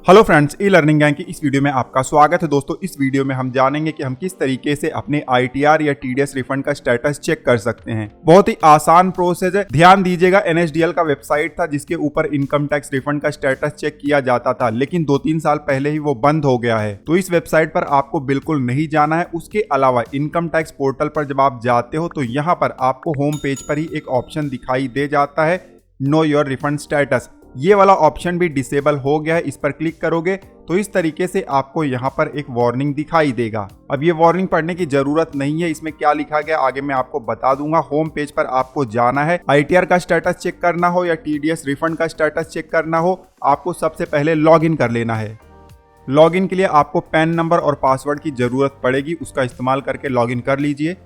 Hello friends, e learning gang की इस video में आपका स्वागत है। दोस्तों, इस वीडियो में हम जानेंगे कि हम किस तरीके से अपने ITR या TDS रिफंड का स्टेटस चेक कर सकते हैं। बहुत ही आसान प्रोसेस है। ध्यान दीजिएगा, NSDL का वेबसाइट था जिसके ऊपर इनकम टैक्स रिफंड का स्टेटस चेक किया जाता था, लेकिन 2-3 साल पहले ही वो बंद हो गया है। तो इस वेबसाइट पर आपको बिल्कुल नहीं जाना है। उसके अलावा इनकम टैक्स पोर्टल पर जब आप जाते हो तो यहाँ पर आपको होम पेज पर ही एक ऑप्शन दिखाई दे जाता है, नो योर रिफंड स्टेटस। ये वाला ऑप्शन भी डिसेबल हो गया है। इस पर क्लिक करोगे तो इस तरीके से आपको यहाँ पर एक वार्निंग दिखाई देगा। अब ये वार्निंग पढ़ने की जरूरत नहीं है, इसमें क्या लिखा गया आगे मैं आपको बता दूंगा। होम पेज पर आपको जाना है। ITR का स्टेटस चेक करना हो या TDS रिफंड का स्टेटस चेक करना हो, आपको सबसे पहले लॉगिन कर लेना है। लॉगिन के लिए आपको पैन नंबर और पासवर्ड की जरूरत पड़ेगी, उसका इस्तेमाल करके लॉगिन कर लीजिए।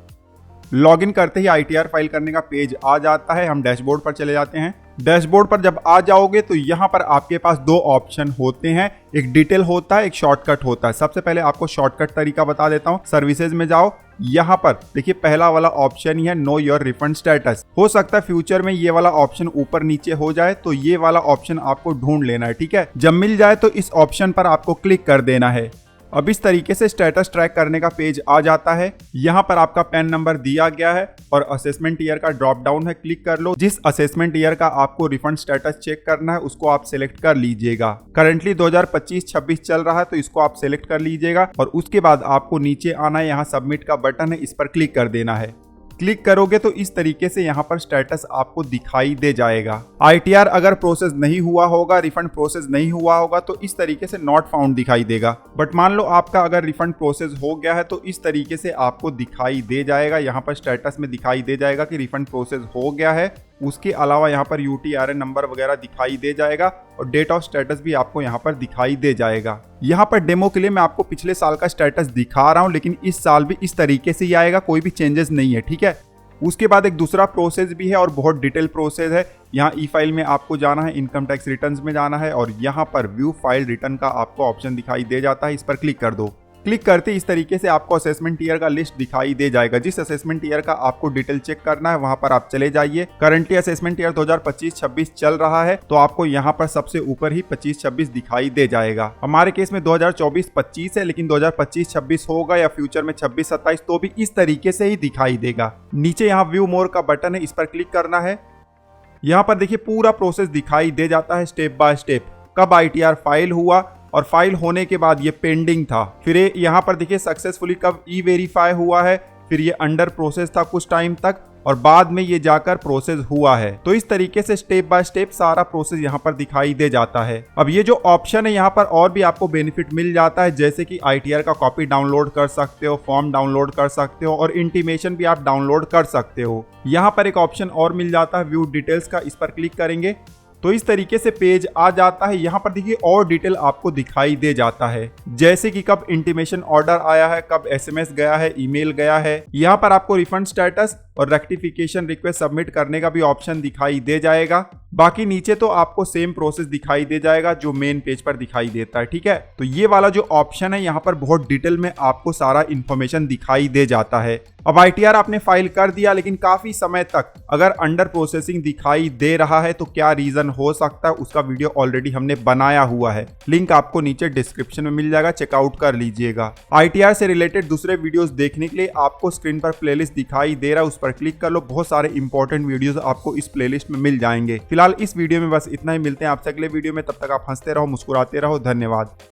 लॉगिन करते ही ITR फाइल करने का पेज आ जाता है। हम डैशबोर्ड पर चले जाते हैं। डैशबोर्ड पर जब आ जाओगे तो यहाँ पर आपके पास दो ऑप्शन होते हैं, एक डिटेल होता है, एक शॉर्टकट होता है। सबसे पहले आपको शॉर्टकट तरीका बता देता हूँ। सर्विसेज में जाओ, यहाँ पर देखिए पहला वाला ऑप्शन ही है नो योर रिफंड स्टेटस। हो सकता है फ्यूचर में ये वाला ऑप्शन ऊपर नीचे हो जाए, तो ये वाला ऑप्शन आपको ढूंढ लेना है। ठीक है, जब मिल जाए तो इस ऑप्शन पर आपको क्लिक कर देना है। अब इस तरीके से स्टेटस ट्रैक करने का पेज आ जाता है। यहाँ पर आपका पैन नंबर दिया गया है और असेसमेंट ईयर का ड्रॉप डाउन है, क्लिक कर लो। जिस असेसमेंट ईयर का आपको रिफंड स्टेटस चेक करना है उसको आप सिलेक्ट कर लीजिएगा। करंटली 2025-26 चल रहा है तो इसको आप सिलेक्ट कर लीजिएगा और उसके बाद आपको नीचे आना है। यहाँ सबमिट का बटन है, इस पर क्लिक कर देना है। क्लिक करोगे तो इस तरीके से यहाँ पर स्टेटस आपको दिखाई दे जाएगा। ITR अगर प्रोसेस नहीं हुआ होगा, रिफंड प्रोसेस नहीं हुआ होगा तो इस तरीके से नॉट फाउंड दिखाई देगा। बट मान लो आपका अगर रिफंड प्रोसेस हो गया है तो इस तरीके से आपको दिखाई दे जाएगा। यहाँ पर स्टेटस में दिखाई दे जाएगा कि रिफंड प्रोसेस हो गया है। उसके अलावा यहाँ पर UTRN नंबर वगैरह दिखाई दे जाएगा और डेट ऑफ स्टेटस भी आपको यहाँ पर दिखाई दे जाएगा। यहाँ पर डेमो के लिए मैं आपको पिछले साल का स्टेटस दिखा रहा हूँ, लेकिन इस साल भी इस तरीके से ही आएगा, कोई भी चेंजेस नहीं है। ठीक है, उसके बाद एक दूसरा प्रोसेस भी है और बहुत डिटेल प्रोसेस है। यहाँ ई फाइल में आपको जाना है, इनकम टैक्स रिटर्न्स में जाना है और यहाँ पर व्यू फाइल रिटर्न का आपको ऑप्शन दिखाई दे जाता है, इस पर क्लिक कर दो। क्लिक करते इस तरीके से आपको असेसमेंट ईयर का लिस्ट दिखाई दे जाएगा। जिस असेसमेंट ईयर का आपको डिटेल चेक करना है वहां पर आप चले जाइए। करंटली असेसमेंट ईयर 2025-26 चल रहा है तो आपको यहाँ पर सबसे ऊपर ही 25-26 दिखाई दे जाएगा। हमारे केस में 2024-25 है, लेकिन 2025-26 होगा या फ्यूचर में 26-27 तो भी इस तरीके से ही दिखाई देगा। नीचे यहाँ व्यू मोर का बटन है, इस पर क्लिक करना है। यहाँ पर देखिए पूरा प्रोसेस दिखाई दे जाता है स्टेप बाय स्टेप। कब ITR फाइल हुआ और फाइल होने के बाद ये पेंडिंग था, फिर यहाँ पर देखिए सक्सेसफुली कब E-वेरीफाई हुआ है, फिर ये अंडर प्रोसेस था कुछ टाइम तक और बाद में ये जाकर प्रोसेस हुआ है। तो इस तरीके से स्टेप बाय स्टेप सारा प्रोसेस यहाँ पर दिखाई दे जाता है। अब ये जो ऑप्शन है यहाँ पर और भी आपको बेनिफिट मिल जाता है, जैसे कि ITR का कॉपी डाउनलोड कर सकते हो, फॉर्म डाउनलोड कर सकते हो और इंटीमेशन भी आप डाउनलोड कर सकते हो। यहाँ पर एक ऑप्शन और मिल जाता है व्यू डिटेल्स का, इस पर क्लिक करेंगे तो इस तरीके से पेज आ जाता है। यहाँ पर देखिए और डिटेल आपको दिखाई दे जाता है, जैसे कि कब इंटीमेशन ऑर्डर आया है, कब SMS गया है, ईमेल गया है। यहाँ पर आपको रिफंड स्टेटस और रेक्टिफिकेशन रिक्वेस्ट सबमिट करने का भी ऑप्शन दिखाई दे जाएगा। बाकी नीचे तो आपको सेम प्रोसेस दिखाई दे जाएगा जो मेन पेज पर दिखाई देता है। ठीक है, तो ये वाला जो ऑप्शन है यहाँ पर बहुत डिटेल में आपको सारा इंफॉर्मेशन दिखाई दे जाता है। अब ITR आपने फाइल कर दिया, लेकिन काफी समय तक अगर अंडर प्रोसेसिंग दिखाई दे रहा है तो क्या रीजन हो सकता है, उसका वीडियो ऑलरेडी हमने बनाया हुआ है। लिंक आपको नीचे डिस्क्रिप्शन में मिल जाएगा, चेकआउट कर लीजिएगा। ITR से रिलेटेड दूसरे वीडियोस देखने के लिए आपको स्क्रीन पर प्लेलिस्ट दिखाई दे रहा है, उस पर क्लिक कर लो। बहुत सारे इंपॉर्टेंट वीडियोस आपको इस प्लेलिस्ट में मिल जाएंगे। फिलहाल इस वीडियो में बस इतना ही, मिलते हैं आपसे अगले वीडियो में। तब तक आप हंसते रहो, मुस्कुराते रहो। धन्यवाद।